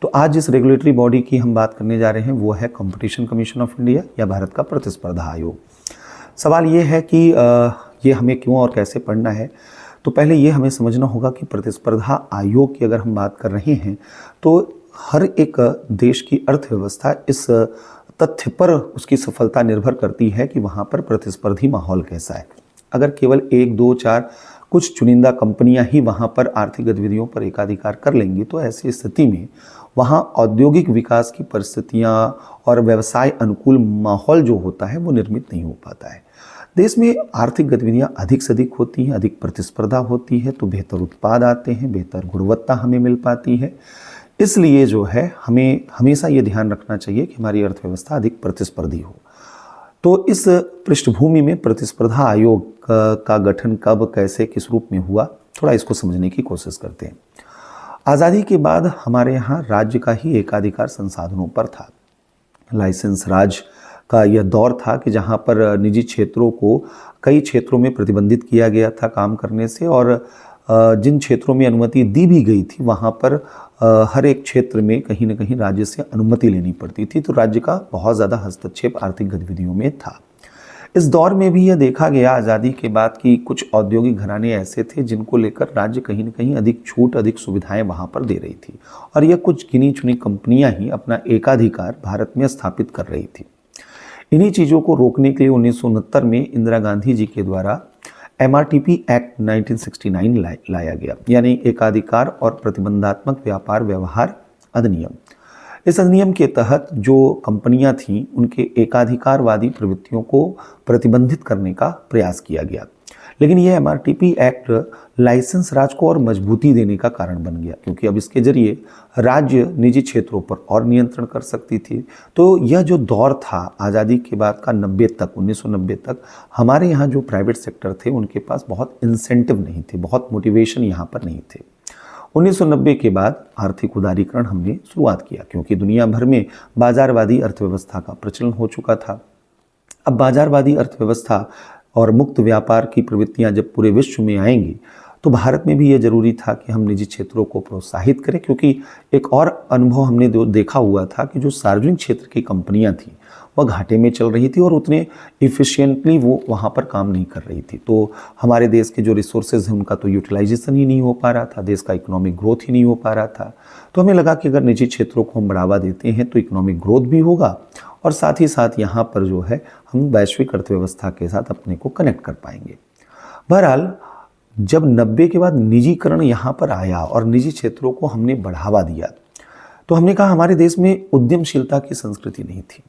तो आज जिस रेगुलेटरी बॉडी की हम बात करने जा रहे हैं वो है कंपटीशन कमीशन ऑफ इंडिया या भारत का प्रतिस्पर्धा आयोग। सवाल ये है कि ये हमें क्यों और कैसे पढ़ना है। तो पहले ये हमें समझना होगा कि प्रतिस्पर्धा आयोग की अगर हम बात कर रहे हैं तो हर एक देश की अर्थव्यवस्था इस तथ्य पर उसकी सफलता निर्भर करती है कि वहाँ पर प्रतिस्पर्धी माहौल कैसा है। अगर केवल 1, 2, 4 कुछ चुनिंदा कंपनियां ही वहाँ पर आर्थिक गतिविधियों पर एकाधिकार कर लेंगी तो ऐसी स्थिति में वहाँ औद्योगिक विकास की परिस्थितियाँ और व्यवसाय अनुकूल माहौल जो होता है वो निर्मित नहीं हो पाता है। देश में आर्थिक गतिविधियाँ अधिक से अधिक होती हैं, अधिक प्रतिस्पर्धा होती है तो बेहतर उत्पाद आते हैं, बेहतर गुणवत्ता हमें मिल पाती है। इसलिए जो है हमें हमेशा ये ध्यान रखना चाहिए कि हमारी अर्थव्यवस्था अधिक प्रतिस्पर्धी हो। तो इस पृष्ठभूमि में प्रतिस्पर्धा आयोग का गठन कब, कैसे, किस रूप में हुआ, थोड़ा इसको समझने की कोशिश करते हैं। आज़ादी के बाद हमारे यहाँ राज्य का ही एकाधिकार संसाधनों पर था। लाइसेंस राज का यह दौर था कि जहाँ पर निजी क्षेत्रों को कई क्षेत्रों में प्रतिबंधित किया गया था काम करने से, और जिन क्षेत्रों में अनुमति दी भी गई थी वहाँ पर हर एक क्षेत्र में कहीं न कहीं राज्य से अनुमति लेनी पड़ती थी। तो राज्य का बहुत ज़्यादा हस्तक्षेप आर्थिक गतिविधियों में था। इस दौर में भी यह देखा गया आज़ादी के बाद कि कुछ औद्योगिक घराने ऐसे थे जिनको लेकर राज्य कहीं न कहीं अधिक छूट, अधिक सुविधाएं वहाँ पर दे रही थी, और यह कुछ गिनी चुनी कंपनियां ही अपना एकाधिकार भारत में स्थापित कर रही थी। इन्हीं चीज़ों को रोकने के लिए 1969 में इंदिरा गांधी जी के द्वारा MRTP एक्ट 1969 लाया गया, यानी एकाधिकार और प्रतिबंधात्मक व्यापार व्यवहार अधिनियम। इस अधिनियम के तहत जो कंपनियां थीं उनके एकाधिकारवादी प्रवृत्तियों को प्रतिबंधित करने का प्रयास किया गया। लेकिन यह MRTP एक्ट लाइसेंस राज को और मजबूती देने का कारण बन गया, क्योंकि अब इसके जरिए राज्य निजी क्षेत्रों पर और नियंत्रण कर सकती थी। तो यह जो दौर था आज़ादी के बाद का 1990 तक हमारे यहाँ जो प्राइवेट सेक्टर थे उनके पास बहुत इंसेंटिव नहीं थे, बहुत मोटिवेशन यहाँ पर नहीं थे। 1990 के बाद आर्थिक उदारीकरण हमने शुरुआत किया, क्योंकि दुनिया भर में बाजारवादी अर्थव्यवस्था का प्रचलन हो चुका था। अब बाजारवादी अर्थव्यवस्था और मुक्त व्यापार की प्रवृत्तियां जब पूरे विश्व में आएंगी तो भारत में भी ये जरूरी था कि हम निजी क्षेत्रों को प्रोत्साहित करें, क्योंकि एक और अनुभव हमने देखा हुआ था कि जो सार्वजनिक क्षेत्र की कंपनियां थीं वह घाटे में चल रही थी और उतने इफ़िशिएंटली वो वहाँ पर काम नहीं कर रही थी। तो हमारे देश के जो रिसोर्सेज हैं उनका तो यूटिलाइजेशन ही नहीं हो पा रहा था, देश का इकोनॉमिक ग्रोथ ही नहीं हो पा रहा था। तो हमें लगा कि अगर निजी क्षेत्रों को हम बढ़ावा देते हैं तो इकोनॉमिक ग्रोथ भी होगा और साथ ही साथ यहाँ पर जो है हम वैश्विक अर्थव्यवस्था के साथ अपने को कनेक्ट कर पाएंगे। बहरहाल जब 90 के बाद निजीकरण यहाँ पर आया और निजी क्षेत्रों को हमने बढ़ावा दिया तो हमने कहा हमारे देश में उद्यमशीलता की संस्कृति नहीं थी।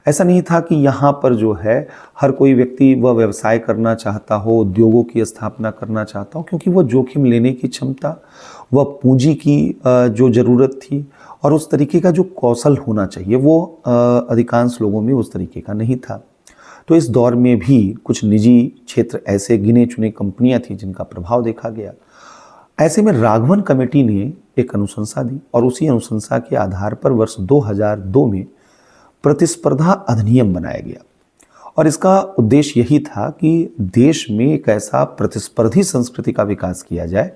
ऐसा नहीं था कि यहाँ पर जो है हर कोई व्यक्ति वह व्यवसाय करना चाहता हो, उद्योगों की स्थापना करना चाहता हो, क्योंकि वह जोखिम लेने की क्षमता, वह पूंजी की जो ज़रूरत थी और उस तरीके का जो कौशल होना चाहिए वो अधिकांश लोगों में उस तरीके का नहीं था। तो इस दौर में भी कुछ निजी क्षेत्र ऐसे गिने चुने कंपनियां थी जिनका प्रभाव देखा गया। ऐसे में राघवन कमेटी ने एक अनुशंसा दी और उसी अनुशंसा के आधार पर वर्ष 2002 में प्रतिस्पर्धा अधिनियम बनाया गया, और इसका उद्देश्य यही था कि देश में एक ऐसा प्रतिस्पर्धी संस्कृति का विकास किया जाए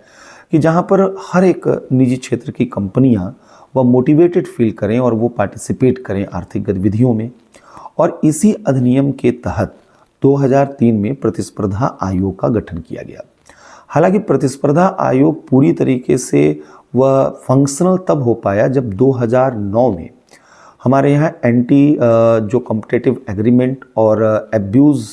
कि जहां पर हर एक निजी क्षेत्र की कंपनियां वह मोटिवेटेड फील करें और वो पार्टिसिपेट करें आर्थिक गतिविधियों में। और इसी अधिनियम के तहत 2003 में प्रतिस्पर्धा आयोग का गठन किया गया। हालांकि प्रतिस्पर्धा आयोग पूरी तरीके से वह फंक्शनल तब हो पाया जब 2009 में हमारे यहाँ एंटी जो कॉम्पिटिटिव एग्रीमेंट और एब्यूज़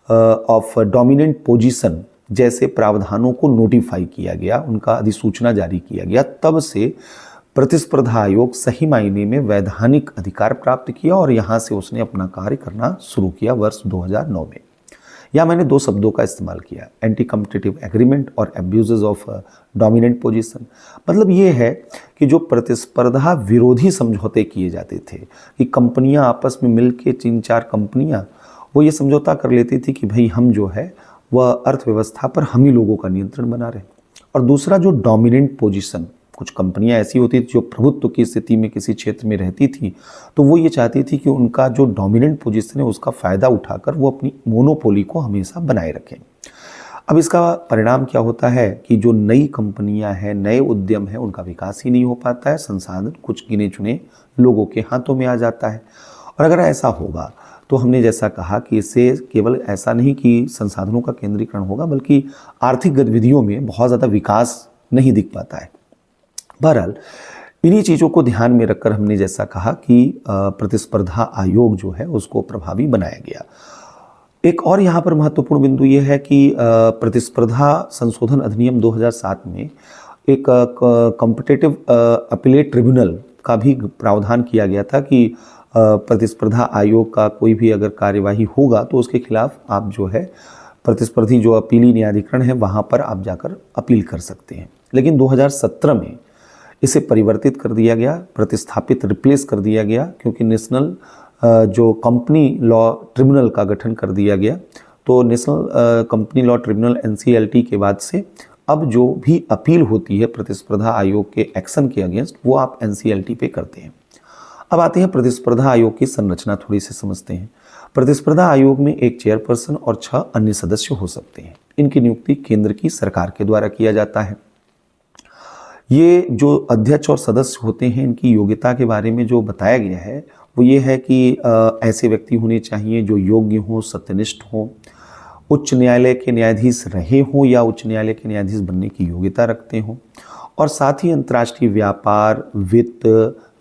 ऑफ डोमिनेंट पोजीशन जैसे प्रावधानों को नोटिफाई किया गया, उनका अधिसूचना जारी किया गया। तब से प्रतिस्पर्धा आयोग सही मायने में वैधानिक अधिकार प्राप्त किया और यहाँ से उसने अपना कार्य करना शुरू किया वर्ष 2009 में। यहाँ मैंने दो शब्दों का इस्तेमाल किया, एंटी कॉम्पिटिटिव एग्रीमेंट और एब्यूजेस ऑफ डोमिनेंट पोजीशन। मतलब ये है कि जो प्रतिस्पर्धा विरोधी समझौते किए जाते थे कि कंपनियां आपस में मिलके 3-4 कंपनियां वो ये समझौता कर लेती थी कि भाई हम जो है वह अर्थव्यवस्था पर हम ही लोगों का नियंत्रण बना रहे। और दूसरा जो डोमिनेंट पोजीशन, कुछ कंपनियां ऐसी होती थी जो प्रभुत्व की स्थिति में किसी क्षेत्र में रहती थी, तो वो ये चाहती थी कि उनका जो डोमिनेंट पोजीशन है उसका फ़ायदा उठाकर वो अपनी मोनोपोली को हमेशा बनाए रखें। अब इसका परिणाम क्या होता है कि जो नई कंपनियां हैं, नए उद्यम हैं, उनका विकास ही नहीं हो पाता है, संसाधन कुछ गिने चुने लोगों के हाथों में आ जाता है। और अगर ऐसा होगा तो हमने जैसा कहा कि इससे केवल ऐसा नहीं कि संसाधनों का केंद्रीकरण होगा, बल्कि आर्थिक गतिविधियों में बहुत ज़्यादा विकास नहीं दिख पाता है। बहरहाल इन्हीं चीज़ों को ध्यान में रखकर हमने जैसा कहा कि प्रतिस्पर्धा आयोग जो है उसको प्रभावी बनाया गया। एक और यहाँ पर महत्वपूर्ण बिंदु ये है कि प्रतिस्पर्धा संशोधन अधिनियम 2007 में एक कॉम्पिटिटिव अपीलेट ट्रिब्यूनल का भी प्रावधान किया गया था कि प्रतिस्पर्धा आयोग का कोई भी अगर कार्यवाही होगा तो उसके खिलाफ आप जो है प्रतिस्पर्धी जो अपीली न्यायाधिकरण है वहाँ पर आप जाकर अपील कर सकते हैं। लेकिन 2017 में इसे परिवर्तित कर दिया गया, प्रतिस्थापित रिप्लेस कर दिया गया, क्योंकि नेशनल जो कंपनी लॉ ट्रिब्यूनल का गठन कर दिया गया। तो national company law tribunal NCLT के बाद से अब जो भी अपील होती है प्रतिस्पर्धा आयोग के एक्शन के अगेंस्ट, वो आप NCLT पे करते हैं। अब आते हैं प्रतिस्पर्धा आयोग की संरचना, थोड़ी सी समझते हैं। प्रतिस्पर्धा आयोग में एक चेयरपर्सन और 6 अन्य सदस्य हो सकते हैं। इनकी नियुक्ति केंद्र की सरकार के द्वारा किया जाता है। ये जो अध्यक्ष और सदस्य होते हैं, इनकी योग्यता के बारे में जो बताया गया है वो ये है कि ऐसे व्यक्ति होने चाहिए जो योग्य हों, सत्यनिष्ठ हों, उच्च न्यायालय के न्यायाधीश रहे हों या उच्च न्यायालय के न्यायाधीश बनने की योग्यता रखते हों, और साथ ही अंतर्राष्ट्रीय व्यापार, वित्त,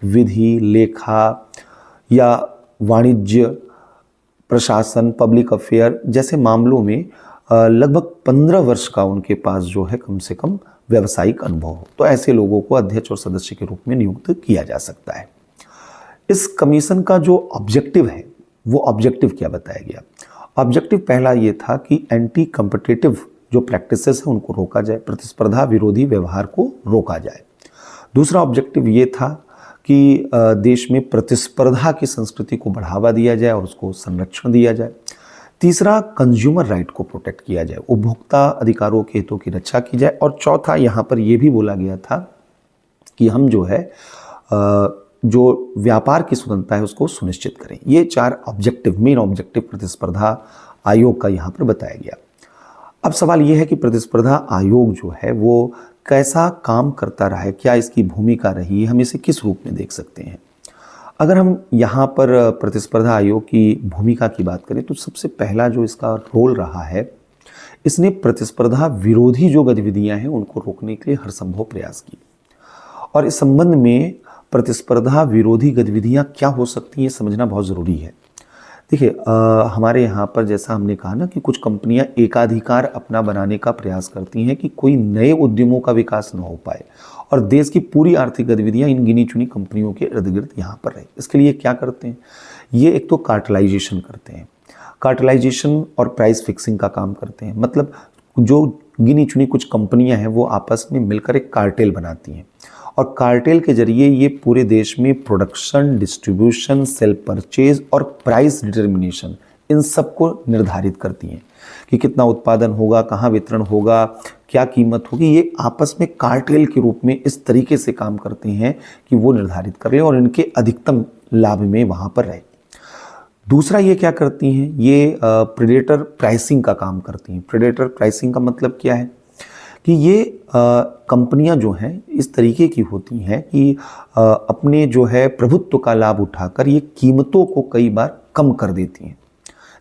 विधि, लेखा या वाणिज्य, प्रशासन, पब्लिक अफेयर जैसे मामलों में लगभग 15 वर्ष का उनके पास जो है कम से कम व्यावसायिक अनुभव हो। तो ऐसे लोगों को अध्यक्ष और सदस्य के रूप में नियुक्त किया जा सकता है। इस कमीशन का जो ऑब्जेक्टिव है वो ऑब्जेक्टिव क्या बताया गया? ऑब्जेक्टिव पहला ये था कि एंटी कॉम्पिटिटिव जो प्रैक्टिसेस हैं उनको रोका जाए, प्रतिस्पर्धा विरोधी व्यवहार को रोका जाए। दूसरा ऑब्जेक्टिव ये था कि देश में प्रतिस्पर्धा की संस्कृति को बढ़ावा दिया जाए और उसको संरक्षण दिया जाए। तीसरा, कंज्यूमर राइट को प्रोटेक्ट किया जाए, उपभोक्ता अधिकारों के हितों की रक्षा की जाए। और चौथा, यहाँ पर यह भी बोला गया था कि हम जो है जो व्यापार की स्वतंत्रता है उसको सुनिश्चित करें। ये 4 ऑब्जेक्टिव, मेन ऑब्जेक्टिव प्रतिस्पर्धा आयोग का यहाँ पर बताया गया। अब सवाल ये है कि प्रतिस्पर्धा आयोग जो है वो कैसा काम करता रहा है, क्या इसकी भूमिका रही है, हम इसे किस रूप में देख सकते हैं। अगर हम यहाँ पर प्रतिस्पर्धा आयोग की भूमिका की बात करें तो सबसे पहला जो इसका रोल रहा है, इसने प्रतिस्पर्धा विरोधी जो गतिविधियां हैं उनको रोकने के लिए हर संभव प्रयास की। और इस संबंध में प्रतिस्पर्धा विरोधी गतिविधियां क्या हो सकती हैं समझना बहुत ज़रूरी है। देखिए, हमारे यहाँ पर जैसा हमने कहा ना कि कुछ कंपनियां एकाधिकार अपना बनाने का प्रयास करती हैं कि कोई नए उद्यमों का विकास न हो पाए और देश की पूरी आर्थिक गतिविधियां इन गिनी चुनी कंपनियों के इर्द गिर्द यहाँ पर रहे। इसके लिए क्या करते हैं? ये एक तो कार्टेलाइजेशन करते हैं, कार्टेलाइजेशन और प्राइस फिक्सिंग का काम करते हैं। मतलब जो गिनी चुनी कुछ कंपनियां हैं वो आपस में मिलकर एक कार्टेल बनाती हैं और कार्टेल के जरिए ये पूरे देश में प्रोडक्शन, डिस्ट्रीब्यूशन, सेल परचेज और प्राइस डिटर्मिनेशन इन सब को निर्धारित करती हैं कि कितना उत्पादन होगा, कहाँ वितरण होगा, क्या कीमत होगी। ये आपस में कार्टेल के रूप में इस तरीके से काम करते हैं कि वो निर्धारित कर लें और इनके अधिकतम लाभ में वहाँ पर रहे। दूसरा, ये क्या करती हैं? ये प्रेडेटर प्राइसिंग का काम करती हैं। प्रेडेटर प्राइसिंग का मतलब क्या है कि ये कंपनियां जो हैं इस तरीके की होती हैं कि अपने जो है प्रभुत्व का लाभ उठाकर ये कीमतों को कई बार कम कर देती हैं।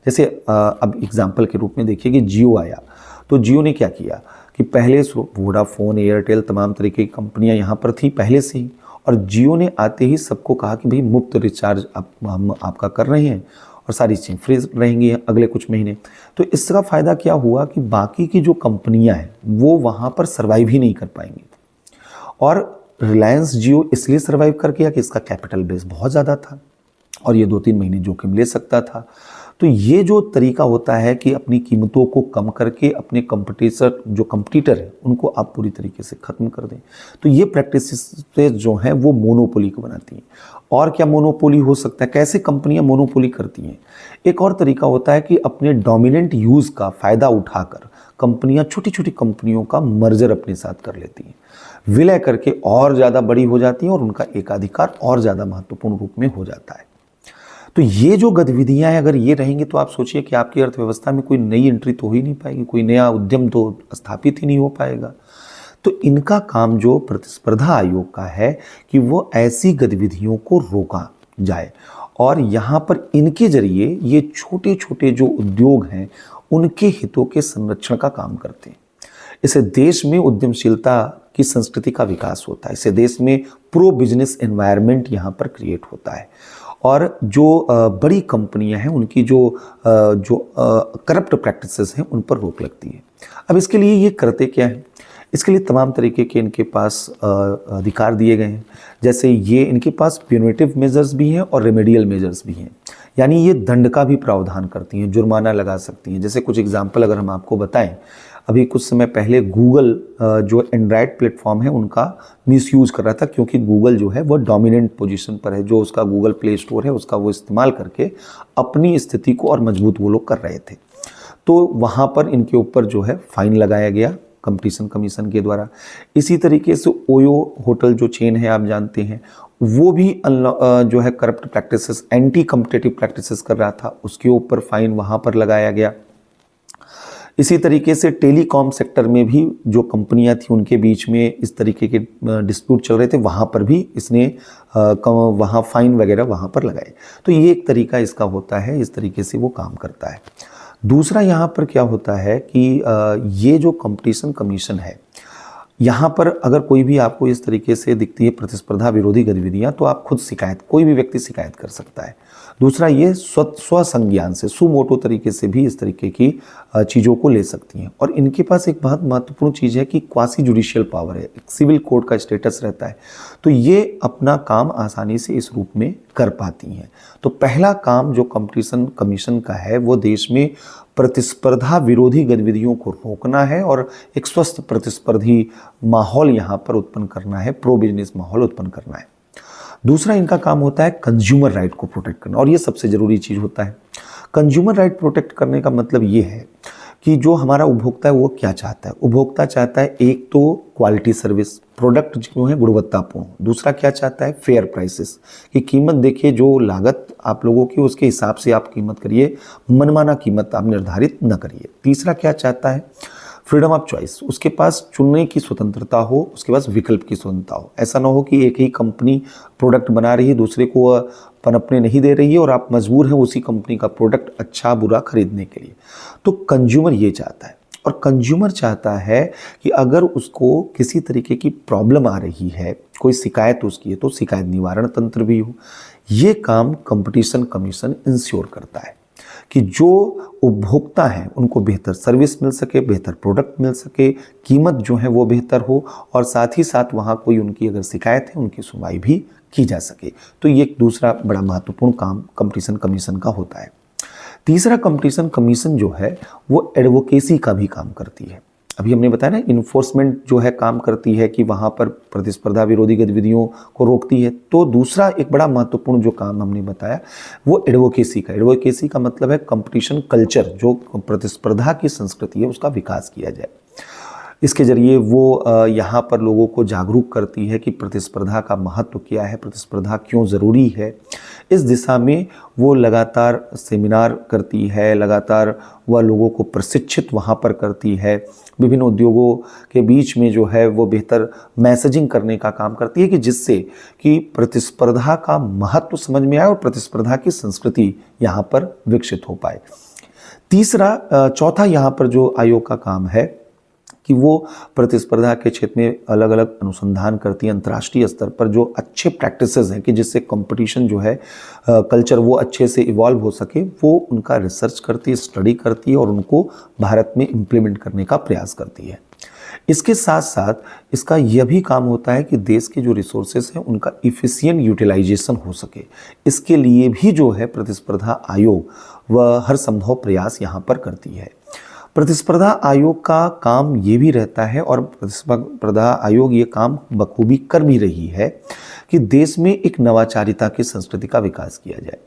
जैसे अब एग्जाम्पल के रूप में देखिए कि जियो आया, तो जियो ने क्या किया कि पहले वोडाफोन, एयरटेल, तमाम तरीके की कंपनियां यहाँ पर थी पहले से ही, और जियो ने आते ही सबको कहा कि भाई मुफ्त रिचार्ज हम आपका कर रहे हैं और सारी चीज़ें फ्री रहेंगी अगले कुछ महीने। तो इसका फ़ायदा क्या हुआ कि बाकी की जो कंपनियां हैं वो वहाँ पर सर्वाइव ही नहीं कर पाएंगी। और रिलायंस जियो इसलिए सर्वाइव कर गया कि इसका कैपिटल बेस बहुत ज़्यादा था और ये 2-3 महीने जोखिम ले सकता था। तो ये जो तरीका होता है कि अपनी कीमतों को कम करके अपने कंपटीटर है उनको आप पूरी तरीके से ख़त्म कर दें, तो ये प्रैक्टिसेस जो हैं वो मोनोपोली को बनाती हैं। और क्या मोनोपोली हो सकता है? कैसे कंपनियां मोनोपोली करती हैं? एक और तरीका होता है कि अपने डोमिनेंट यूज़ का फ़ायदा उठाकर कंपनियां छोटी छोटी कंपनियों का मर्जर अपने साथ कर लेती हैं, विलय करके और ज़्यादा बड़ी हो जाती हैं और उनका एकाधिकार और ज़्यादा महत्वपूर्ण रूप में हो जाता है। तो ये जो गतिविधियां हैं अगर ये रहेंगी तो आप सोचिए कि आपकी अर्थव्यवस्था में कोई नई एंट्री तो हो ही नहीं पाएगी, कोई नया उद्यम तो स्थापित ही नहीं हो पाएगा। तो इनका काम जो प्रतिस्पर्धा आयोग का है कि वो ऐसी गतिविधियों को रोका जाए और यहाँ पर इनके जरिए ये छोटे छोटे जो उद्योग हैं उनके हितों के संरक्षण का काम करते हैं। इससे देश में उद्यमशीलता की संस्कृति का विकास होता है, इससे देश में प्रो बिजनेस एनवायरनमेंट यहाँ पर क्रिएट होता है और जो बड़ी कंपनियां हैं उनकी जो करप्ट प्रैक्टिसेस हैं उन पर रोक लगती है। अब इसके लिए ये करते क्या हैं? इसके लिए तमाम तरीके के इनके पास अधिकार दिए गए हैं। जैसे ये इनके पास प्यूनिटिव मेजर्स भी हैं और रेमेडियल मेजर्स भी हैं, यानी ये दंड का भी प्रावधान करती हैं, जुर्माना लगा सकती हैं। जैसे कुछ एग्जाम्पल अगर हम आपको बताएं, अभी कुछ समय पहले गूगल जो एंड्रॉयड प्लेटफॉर्म है उनका मिसयूज़ कर रहा था, क्योंकि गूगल जो है वो डोमिनेंट पोजीशन पर है। जो उसका गूगल प्ले स्टोर है उसका वो इस्तेमाल करके अपनी स्थिति को और मजबूत वो लोग कर रहे थे। तो वहाँ पर इनके ऊपर जो है फाइन लगाया गया कंपटीशन कमीशन के द्वारा। इसी तरीके से ओयो होटल जो चेन है आप जानते हैं, वो भी जो है corrupt practices, anti competitive practices कर रहा था, उसके ऊपर फाइन वहाँ पर लगाया गया। इसी तरीके से टेलीकॉम सेक्टर में भी जो कंपनियां थी उनके बीच में इस तरीके के डिस्प्यूट चल रहे थे, वहाँ पर भी इसने वहाँ फाइन वगैरह वहाँ पर लगाए। तो ये एक तरीका इसका होता है, इस तरीके से वो काम करता है। दूसरा यहाँ पर क्या होता है कि ये जो कंपटीशन कमीशन है, यहाँ पर अगर कोई भी आपको इस तरीके से दिखती है प्रतिस्पर्धा विरोधी गतिविधियाँ, तो आप खुद शिकायत, कोई भी व्यक्ति शिकायत कर सकता है। दूसरा, ये स्वसंज्ञान से, सुमोटो तरीके से भी इस तरीके की चीज़ों को ले सकती हैं। और इनके पास एक बहुत महत्वपूर्ण चीज़ है कि क्वासी जुडिशियल पावर है, एक सिविल कोर्ट का स्टेटस रहता है, तो ये अपना काम आसानी से इस रूप में कर पाती हैं। तो पहला काम जो कंपटीशन कमीशन का है वो देश में प्रतिस्पर्धा विरोधी गतिविधियों को रोकना है और एक स्वस्थ प्रतिस्पर्धी माहौल यहाँ पर उत्पन्न करना है, प्रो बिजनेस माहौल उत्पन्न करना है। दूसरा इनका काम होता है कंज्यूमर राइट को प्रोटेक्ट करना, और ये सबसे ज़रूरी चीज़ होता है। कंज्यूमर राइट प्रोटेक्ट करने का मतलब ये है कि जो हमारा उपभोक्ता है वो क्या चाहता है। उपभोक्ता चाहता है एक तो क्वालिटी सर्विस, प्रोडक्ट जो है गुणवत्तापूर्ण। दूसरा क्या चाहता है, फेयर प्राइसेस, कि कीमत देखिए, जो लागत आप लोगों की उसके हिसाब से आप कीमत करिए, मनमाना कीमत आप निर्धारित न करिए। तीसरा क्या चाहता है, फ्रीडम ऑफ चॉइस, उसके पास चुनने की स्वतंत्रता हो, उसके पास विकल्प की स्वतंत्रता हो। ऐसा ना हो कि एक ही कंपनी प्रोडक्ट बना रही है, दूसरे को पनपने नहीं दे रही है और आप मजबूर हैं उसी कंपनी का प्रोडक्ट अच्छा बुरा खरीदने के लिए। तो कंज्यूमर ये चाहता है, और कंज्यूमर चाहता है कि अगर उसको किसी तरीके की प्रॉब्लम आ रही है, कोई शिकायत उसकी है, तो शिकायत निवारण तंत्र भी हो। ये काम कंपटीशन कमीशन इंश्योर करता है कि जो उपभोक्ता हैं उनको बेहतर सर्विस मिल सके, बेहतर प्रोडक्ट मिल सके, कीमत जो है वो बेहतर हो, और साथ ही साथ वहाँ कोई उनकी अगर शिकायत है उनकी सुनवाई भी की जा सके। तो ये एक दूसरा बड़ा महत्वपूर्ण काम कंपटीशन कमीशन का होता है। तीसरा, कंपटीशन कमीशन जो है वो एडवोकेसी का भी काम करती है। अभी हमने बताया ना, इन्फोर्समेंट जो है काम करती है कि वहाँ पर प्रतिस्पर्धा विरोधी गतिविधियों को रोकती है। तो दूसरा एक बड़ा महत्वपूर्ण जो काम हमने बताया वो एडवोकेसी का। एडवोकेसी का मतलब है कंपटीशन कल्चर, जो प्रतिस्पर्धा की संस्कृति है उसका विकास किया जाए। इसके जरिए वो यहाँ पर लोगों को जागरूक करती है कि प्रतिस्पर्धा का महत्व क्या है, प्रतिस्पर्धा क्यों ज़रूरी है। इस दिशा में वो लगातार सेमिनार करती है, लगातार वह लोगों को प्रशिक्षित वहाँ पर करती है, विभिन्न उद्योगों के बीच में जो है वो बेहतर मैसेजिंग करने का काम करती है कि जिससे कि प्रतिस्पर्धा का महत्व समझ में आए और प्रतिस्पर्धा की संस्कृति यहाँ पर विकसित हो पाए। चौथा यहाँ पर जो आयोग का काम है कि वो प्रतिस्पर्धा के क्षेत्र में अलग अलग अनुसंधान करती है अंतर्राष्ट्रीय स्तर पर, जो अच्छे प्रैक्टिसेस हैं कि जिससे कंपटीशन जो है कल्चर वो अच्छे से इवॉल्व हो सके, वो उनका रिसर्च करती है, स्टडी करती है और उनको भारत में इम्प्लीमेंट करने का प्रयास करती है। इसके साथ साथ इसका यह भी काम होता है कि देश के जो रिसोर्सेस हैं उनका इफिशिएंट यूटिलाइजेशन हो सके। इसके लिए भी जो है प्रतिस्पर्धा आयोग वह हर संभव प्रयास यहाँ पर करती है। प्रतिस्पर्धा आयोग का काम ये भी रहता है, और प्रतिस्पर्धा आयोग ये काम बखूबी कर भी रही है, कि देश में एक नवाचारिता की संस्कृति का विकास किया जाए,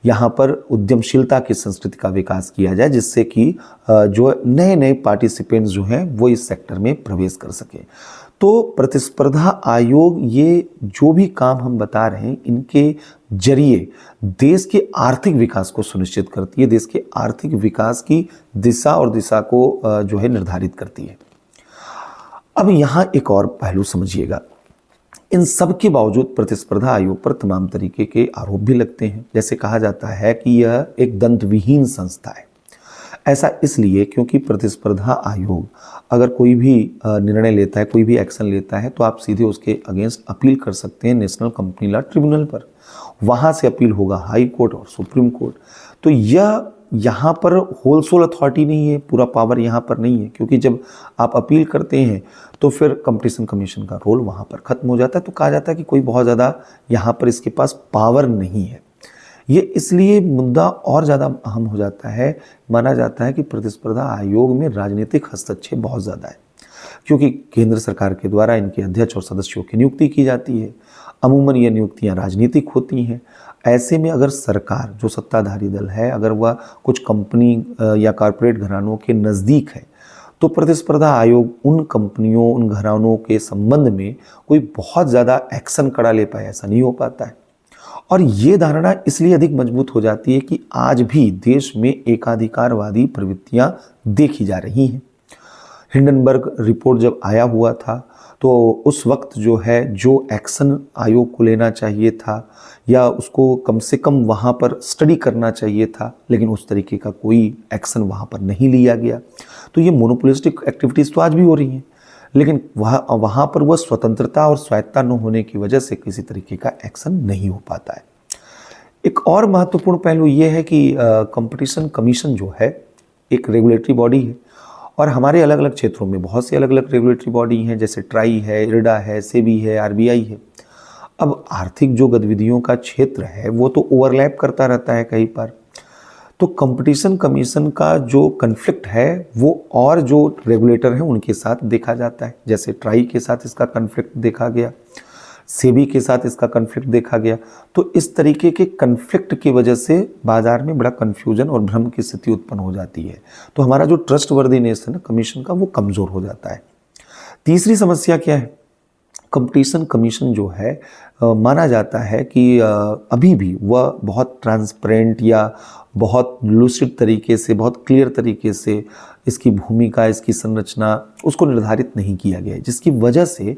यहाँ पर उद्यमशीलता की संस्कृति का विकास किया जाए, जिससे कि जो नए नए पार्टिसिपेंट्स जो हैं वो इस सेक्टर में प्रवेश कर सके। तो प्रतिस्पर्धा आयोग ये जो भी काम हम बता रहे हैं, इनके जरिए देश के आर्थिक विकास को सुनिश्चित करती है, देश के आर्थिक विकास की दिशा और दिशा को जो है निर्धारित करती है। अब यहाँ एक और पहलू समझिएगा, इन सब के बावजूद प्रतिस्पर्धा आयोग पर तमाम तरीके के आरोप भी लगते हैं। जैसे कहा जाता है कि यह एक दंतविहीन संस्था है। ऐसा इसलिए क्योंकि प्रतिस्पर्धा आयोग अगर कोई भी निर्णय लेता है, कोई भी एक्शन लेता है, तो आप सीधे उसके अगेंस्ट अपील कर सकते हैं नेशनल कंपनी लॉ ट्रिब्यूनल पर। वहाँ से अपील होगा हाई कोर्ट और सुप्रीम कोर्ट। तो यह यहाँ पर होलसेल अथॉरिटी नहीं है, पूरा पावर यहाँ पर नहीं है, क्योंकि जब आप अपील करते हैं तो फिर कंपटीशन कमीशन का रोल वहाँ पर ख़त्म हो जाता है। तो कहा जाता है कि कोई बहुत ज़्यादा यहाँ पर इसके पास पावर नहीं है। ये इसलिए मुद्दा और ज़्यादा अहम हो जाता है, माना जाता है कि प्रतिस्पर्धा आयोग में राजनीतिक हस्तक्षेप बहुत ज़्यादा है, क्योंकि केंद्र सरकार के द्वारा इनके अध्यक्ष और सदस्यों की नियुक्ति की जाती है। अमूमन ये नियुक्तियां राजनीतिक होती हैं। ऐसे में अगर सरकार, जो सत्ताधारी दल है, अगर वह कुछ कंपनी या कॉरपोरेट घरानों के नज़दीक है, तो प्रतिस्पर्धा आयोग उन कंपनियों, उन घरानों के संबंध में कोई बहुत ज़्यादा एक्शन कड़ा ले पाए, ऐसा नहीं हो पाता है। और ये धारणा इसलिए अधिक मजबूत हो जाती है कि आज भी देश में एकाधिकारवादी प्रवृत्तियां देखी जा रही हैं। हिंडनबर्ग रिपोर्ट जब आया हुआ था, तो उस वक्त जो है, जो एक्शन आयोग को लेना चाहिए था या उसको कम से कम वहाँ पर स्टडी करना चाहिए था, लेकिन उस तरीके का कोई एक्शन वहाँ पर नहीं लिया गया। तो ये मोनोपोलिस्टिक एक्टिविटीज़ तो आज भी हो रही हैं, लेकिन वहाँ पर वह स्वतंत्रता और स्वायत्ता न होने की वजह से किसी तरीके का एक्शन नहीं हो पाता है। एक और महत्वपूर्ण पहलू ये है कि कंपटीशन कमीशन जो है एक रेगुलेटरी बॉडी है, और हमारे अलग अलग क्षेत्रों में बहुत सी अलग अलग रेगुलेटरी बॉडी हैं, जैसे ट्राई है, इरडा है, सेबी है, आरबीआई है। अब आर्थिक जो गतिविधियों का क्षेत्र है वो तो ओवरलैप करता रहता है कई बार। तो कंपटीशन कमीशन का जो कन्फ्लिक्ट है वो और जो रेगुलेटर हैं उनके साथ देखा जाता है। जैसे ट्राई के साथ इसका कन्फ्लिक्ट देखा गया, सेबी के साथ इसका कन्फ्लिक्ट देखा गया। तो इस तरीके के कन्फ्लिक्ट की वजह से बाजार में बड़ा कन्फ्यूजन और भ्रम की स्थिति उत्पन्न हो जाती है। तो हमारा जो ट्रस्टवर्दीनेस है ना कमीशन का, वो कमज़ोर हो जाता है। तीसरी समस्या क्या है, कंपटीशन कमीशन जो है माना जाता है कि अभी भी वह बहुत ट्रांसपेरेंट या बहुत लूसिड तरीके से, बहुत क्लियर तरीके से इसकी भूमिका, इसकी संरचना उसको निर्धारित नहीं किया गया है, जिसकी वजह से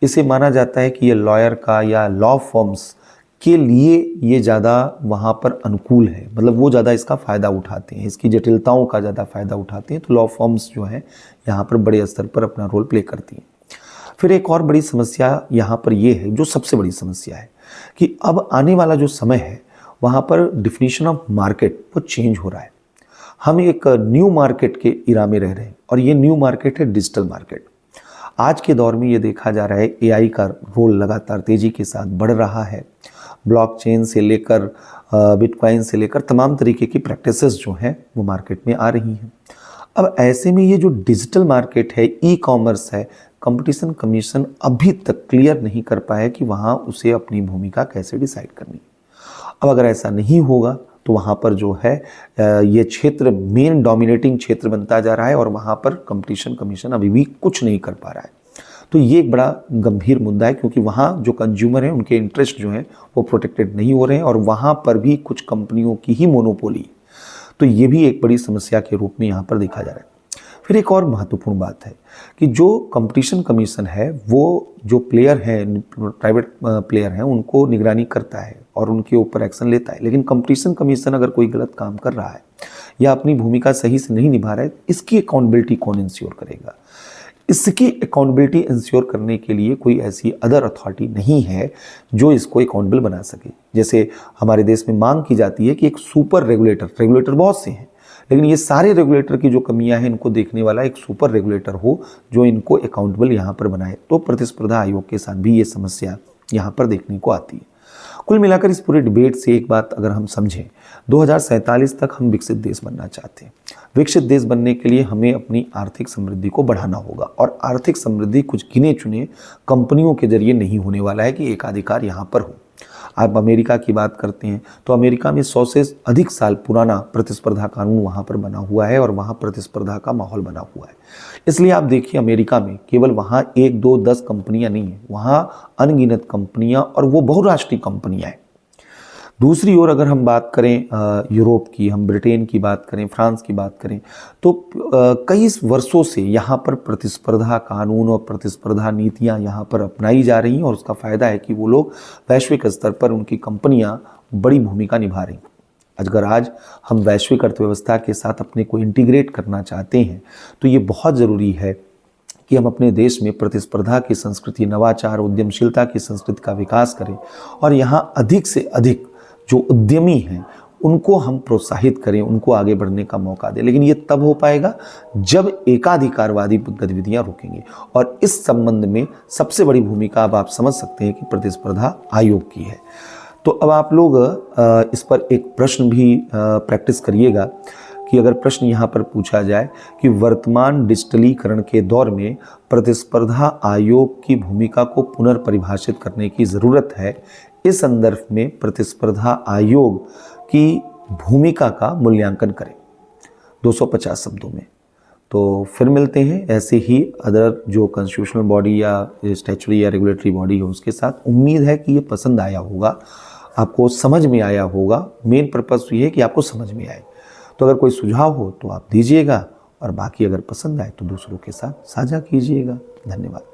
इसे माना जाता है कि ये लॉयर का या लॉ फर्म्स के लिए ये ज़्यादा वहाँ पर अनुकूल है। मतलब वो ज़्यादा इसका फ़ायदा उठाते हैं, इसकी जटिलताओं का ज़्यादा फ़ायदा उठाते हैं। तो लॉ फर्म्स जो हैं यहाँ पर बड़े स्तर पर अपना रोल प्ले करती हैं। फिर एक और बड़ी समस्या यहाँ पर ये है, जो सबसे बड़ी समस्या है, कि अब आने वाला जो समय है वहाँ पर डिफिनीशन ऑफ मार्केट वो चेंज हो रहा है। हम एक न्यू मार्केट के इरा में रह रहे हैं, और ये न्यू मार्केट है डिजिटल मार्केट। आज के दौर में ये देखा जा रहा है एआई का रोल लगातार तेज़ी के साथ बढ़ रहा है। ब्लॉकचेन से लेकर बिटकॉइन से लेकर तमाम तरीके की प्रैक्टिसेस जो हैं वो मार्केट में आ रही हैं। अब ऐसे में ये जो डिजिटल मार्केट है, ई कॉमर्स है, कंपटीशन कमीशन अभी तक क्लियर नहीं कर पाया कि वहाँ उसे अपनी भूमिका कैसे डिसाइड करनी। अब अगर ऐसा नहीं होगा तो वहाँ पर जो है ये क्षेत्र मेन डोमिनेटिंग क्षेत्र बनता जा रहा है, और वहाँ पर कंपटीशन कमीशन अभी भी कुछ नहीं कर पा रहा है। तो ये एक बड़ा गंभीर मुद्दा है, क्योंकि वहाँ जो कंज्यूमर हैं उनके इंटरेस्ट जो हैं वो प्रोटेक्टेड नहीं हो रहे हैं, और वहाँ पर भी कुछ कंपनियों की ही मोनोपोली। तो ये भी एक बड़ी समस्या के रूप में यहाँ पर देखा जा रहा है। फिर एक और महत्वपूर्ण बात है कि जो कंपटीशन कमीशन है वो जो प्लेयर हैं, प्राइवेट प्लेयर हैं, उनको निगरानी करता है और उनके ऊपर एक्शन लेता है। लेकिन कंपटीशन कमीशन अगर कोई गलत काम कर रहा है या अपनी भूमिका सही से नहीं निभा रहा है, इसकी अकाउंटेबिलिटी कौन इंश्योर करेगा? इसकी अकाउंटेबिलिटी इंश्योर करने के लिए कोई ऐसी अदर अथॉरिटी नहीं है जो इसको अकाउंटेबल बना सके। जैसे हमारे देश में मांग की जाती है कि एक सुपर रेगुलेटर बहुत से हैं, लेकिन ये सारे रेगुलेटर की जो कमियां हैं इनको देखने वाला एक सुपर रेगुलेटर हो जो इनको अकाउंटेबल यहाँ पर बनाए। तो प्रतिस्पर्धा आयोग के साथ भी ये समस्या यहाँ पर देखने को आती है। कुल मिलाकर इस पूरे डिबेट से एक बात अगर हम समझें, 2047 तक हम विकसित देश बनना चाहते हैं। विकसित देश बनने के लिए हमें अपनी आर्थिक समृद्धि को बढ़ाना होगा, और आर्थिक समृद्धि कुछ गिने चुने कंपनियों के जरिए नहीं होने वाला है कि एकाधिकार यहाँ पर हो। आप अमेरिका की बात करते हैं तो अमेरिका में 100 से अधिक साल पुराना प्रतिस्पर्धा कानून वहाँ पर बना हुआ है और वहाँ प्रतिस्पर्धा का माहौल बना हुआ है। इसलिए आप देखिए अमेरिका में केवल वहाँ 1, 2, 10 कंपनियाँ नहीं हैं, वहाँ अनगिनत कंपनियाँ और वो बहुराष्ट्रीय कंपनियाँ हैं। दूसरी ओर अगर हम बात करें यूरोप की, हम ब्रिटेन की बात करें, फ्रांस की बात करें, तो कई वर्षों से यहाँ पर प्रतिस्पर्धा कानून और प्रतिस्पर्धा नीतियाँ यहाँ पर अपनाई जा रही हैं और उसका फ़ायदा है कि वो लोग वैश्विक स्तर पर उनकी कंपनियाँ बड़ी भूमिका निभा रही हैं। अगर आज हम वैश्विक अर्थव्यवस्था के साथ अपने को इंटीग्रेट करना चाहते हैं तो ये बहुत ज़रूरी है कि हम अपने देश में प्रतिस्पर्धा की संस्कृति, नवाचार, उद्यमशीलता की संस्कृति का विकास करें और यहाँ अधिक से अधिक जो उद्यमी हैं उनको हम प्रोत्साहित करें, उनको आगे बढ़ने का मौका दें। लेकिन ये तब हो पाएगा जब एकाधिकारवादी गतिविधियां रुकेंगी और इस संबंध में सबसे बड़ी भूमिका अब आप समझ सकते हैं कि प्रतिस्पर्धा आयोग की है। तो अब आप लोग इस पर एक प्रश्न भी प्रैक्टिस करिएगा कि अगर प्रश्न यहाँ पर पूछा जाए कि वर्तमान डिजिटलीकरण के दौर में प्रतिस्पर्धा आयोग की भूमिका को पुनर्परिभाषित करने की ज़रूरत है, इस संदर्भ में प्रतिस्पर्धा आयोग की भूमिका का मूल्यांकन करें 250 शब्दों में। तो फिर मिलते हैं ऐसे ही अदर जो कॉन्स्टिट्यूशनल बॉडी या स्टैच्यूटरी या रेगुलेटरी बॉडी है उसके साथ। उम्मीद है कि ये पसंद आया होगा, आपको समझ में आया होगा। मेन पर्पस ये है कि आपको समझ में आए। तो अगर कोई सुझाव हो तो आप दीजिएगा और बाकी अगर पसंद आए तो दूसरों के साथ साझा कीजिएगा। धन्यवाद।